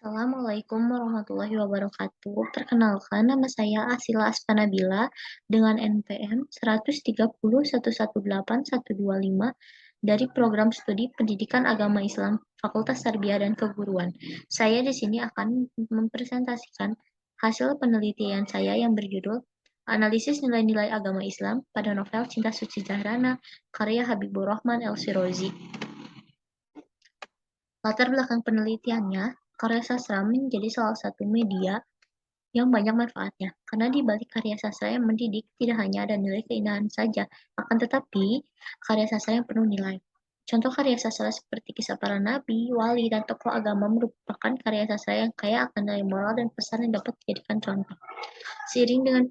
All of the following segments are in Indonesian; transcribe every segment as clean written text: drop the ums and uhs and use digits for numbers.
Assalamualaikum warahmatullahi wabarakatuh. Perkenalkan, nama saya Asila Aspanabila dengan NPM 130.118.125 dari Program Studi Pendidikan Agama Islam Fakultas Tarbiyah dan Keguruan. Saya di sini akan mempresentasikan hasil penelitian saya yang berjudul Analisis Nilai-Nilai Agama Islam pada Novel Cinta Suci Jahrana karya Habibur Rahman El-Shirozi. Latar belakang penelitiannya, karya sastra menjadi salah satu media yang banyak manfaatnya, karena di balik karya sastra yang mendidik tidak hanya ada nilai keindahan saja, akan tetapi karya sastra yang penuh nilai. Contoh karya sastra seperti kisah para nabi, wali, dan tokoh agama merupakan karya sastra yang kaya akan nilai moral dan pesan yang dapat dijadikan contoh. Seiring dengan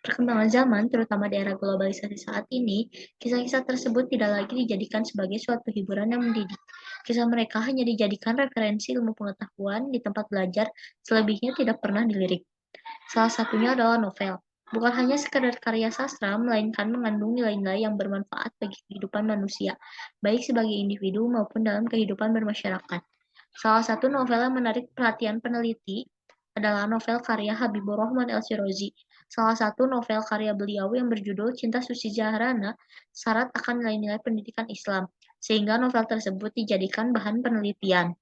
perkembangan zaman, terutama di era globalisasi saat ini, kisah-kisah tersebut tidak lagi dijadikan sebagai suatu hiburan yang mendidik. Kisah mereka hanya dijadikan referensi ilmu pengetahuan di tempat belajar, selebihnya tidak pernah dilirik. Salah satunya adalah novel. Bukan hanya sekadar karya sastra, melainkan mengandung nilai-nilai yang bermanfaat bagi kehidupan manusia, baik sebagai individu maupun dalam kehidupan bermasyarakat. Salah satu novel yang menarik perhatian peneliti adalah novel karya Habibur Rahman El-Shirozi. Salah satu novel karya beliau yang berjudul Cinta Suci Jahrana syarat akan nilai-nilai pendidikan Islam, sehingga novel tersebut dijadikan bahan penelitian.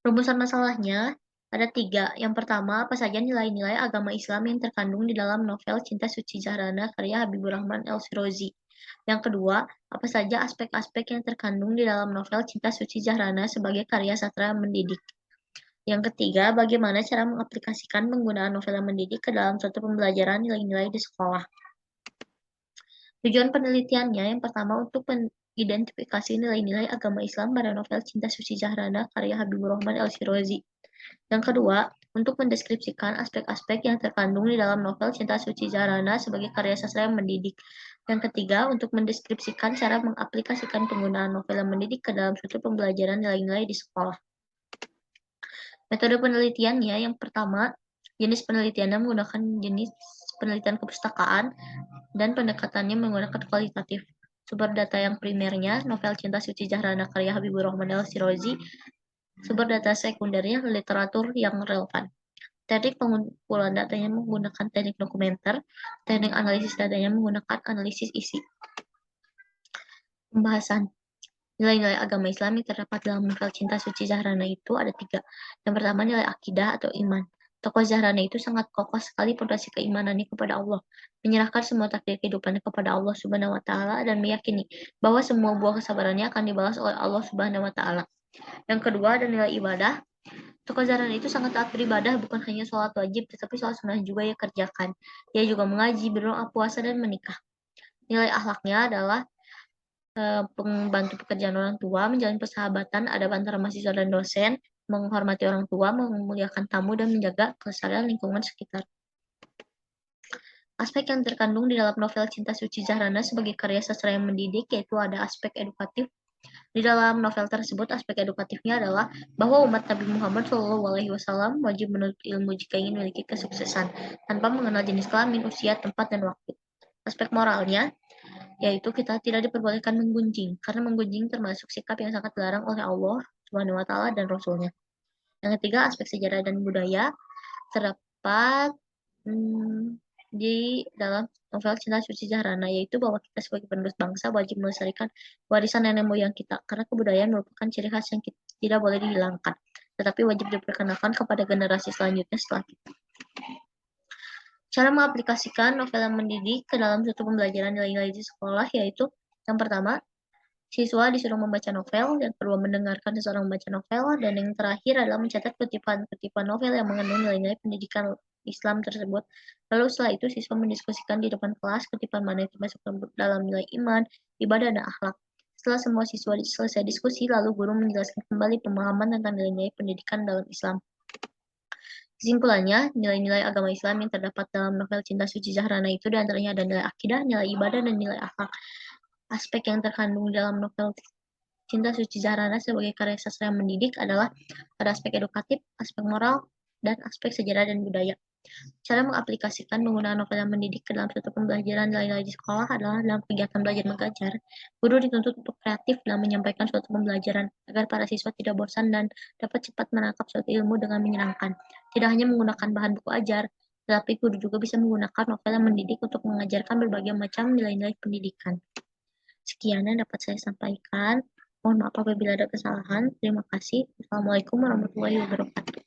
Rumusan masalahnya ada 3. Yang pertama, apa saja nilai-nilai agama Islam yang terkandung di dalam novel Cinta Suci Jahrana karya Habibur Rahman El-Shirozi. Yang kedua, apa saja aspek-aspek yang terkandung di dalam novel Cinta Suci Jahrana sebagai karya sastra mendidik. Yang ketiga, bagaimana cara mengaplikasikan penggunaan novel yang mendidik ke dalam suatu pembelajaran nilai-nilai di sekolah. Tujuan penelitiannya yang pertama untuk mengidentifikasi nilai-nilai agama Islam pada novel Cinta Suci Jahrana karya Habibur Rahman El-Shirozi. Yang kedua, untuk mendeskripsikan aspek-aspek yang terkandung di dalam novel Cinta Suci Jahrana sebagai karya sastra yang mendidik. Yang ketiga, untuk mendeskripsikan cara mengaplikasikan penggunaan novel yang mendidik ke dalam suatu pembelajaran nilai-nilai di sekolah. Metode penelitiannya yang pertama, jenis penelitiannya menggunakan jenis penelitian kepustakaan dan pendekatannya menggunakan kualitatif. Sumber data yang primernya, novel Cinta Suci Jahrana karya Habibur Rahman El-Shirozi. Sumber data sekundernya, literatur yang relevan. Teknik pengumpulan datanya menggunakan teknik dokumenter. Teknik analisis datanya menggunakan analisis isi. Pembahasan. Nilai-nilai agama Islam yang terdapat dalam novel Cinta Suci Zahrana itu ada 3. Yang pertama, nilai akidah atau iman. Tokoh Zahrana itu sangat kokoh sekali fondasi keimanannya kepada Allah, menyerahkan semua takdir kehidupannya kepada Allah Subhanahu wa taala dan meyakini bahwa semua buah kesabarannya akan dibalas oleh Allah Subhanahu wa taala. Yang kedua, ada nilai ibadah. Tokoh Zahrana itu sangat taat beribadah, bukan hanya sholat wajib, tetapi sholat sunnah juga ia kerjakan. Ia juga mengaji, berdoa, puasa, dan menikah. Nilai akhlaknya adalah membantu pekerjaan orang tua, menjalin persahabatan, adab antara mahasiswa dan dosen, menghormati orang tua, memuliakan tamu, dan menjaga kelestarian lingkungan sekitar. Aspek yang terkandung di dalam novel Cinta Suci Zahrana sebagai karya sastra yang mendidik yaitu ada aspek edukatif. Di dalam novel tersebut, aspek edukatifnya adalah bahwa umat Nabi Muhammad SAW wajib menuntut ilmu jika ingin memiliki kesuksesan, tanpa mengenal jenis kelamin, usia, tempat, dan waktu. Aspek moralnya yaitu kita tidak diperbolehkan menggunjing, karena menggunjing termasuk sikap yang sangat dilarang oleh Allah Subhanahu wa taala dan Rasul-Nya. Yang ketiga, aspek sejarah dan budaya terdapat di dalam novel Cinta Suci Zahrana, yaitu bahwa kita sebagai penerus bangsa wajib melestarikan warisan nenek moyang kita, karena kebudayaan merupakan ciri khas yang tidak boleh dihilangkan, tetapi wajib diperkenalkan kepada generasi selanjutnya setelah kita. Cara mengaplikasikan novel yang mendidik ke dalam suatu pembelajaran nilai-nilai di sekolah yaitu yang pertama, siswa disuruh membaca novel, yang kedua mendengarkan seseorang membaca novel, dan yang terakhir adalah mencatat kutipan-kutipan novel yang mengandung nilai-nilai pendidikan Islam tersebut. Lalu setelah itu siswa mendiskusikan di depan kelas kutipan mana yang termasuk dalam nilai iman, ibadah, dan akhlak. Setelah semua siswa selesai diskusi, lalu guru menjelaskan kembali pemahaman tentang nilai-nilai pendidikan dalam Islam. Kesimpulannya, nilai-nilai agama Islam yang terdapat dalam novel Cinta Suci Zahrana itu diantaranya ada nilai akidah, nilai ibadah, dan nilai akhlak. Aspek yang terkandung dalam novel Cinta Suci Zahrana sebagai karya sastra yang mendidik adalah pada aspek edukatif, aspek moral, dan aspek sejarah dan budaya. Cara mengaplikasikan penggunaan novel yang mendidik ke dalam suatu pembelajaran nilai-nilai di sekolah adalah dalam kegiatan belajar mengajar. Guru dituntut untuk kreatif dalam menyampaikan suatu pembelajaran agar para siswa tidak bosan dan dapat cepat menangkap suatu ilmu dengan menyenangkan. Tidak hanya menggunakan bahan buku ajar, tetapi guru juga bisa menggunakan novel yang mendidik untuk mengajarkan berbagai macam nilai-nilai pendidikan. Sekian yang dapat saya sampaikan. Mohon maaf apabila ada kesalahan. Terima kasih. Wassalamualaikum warahmatullahi wabarakatuh.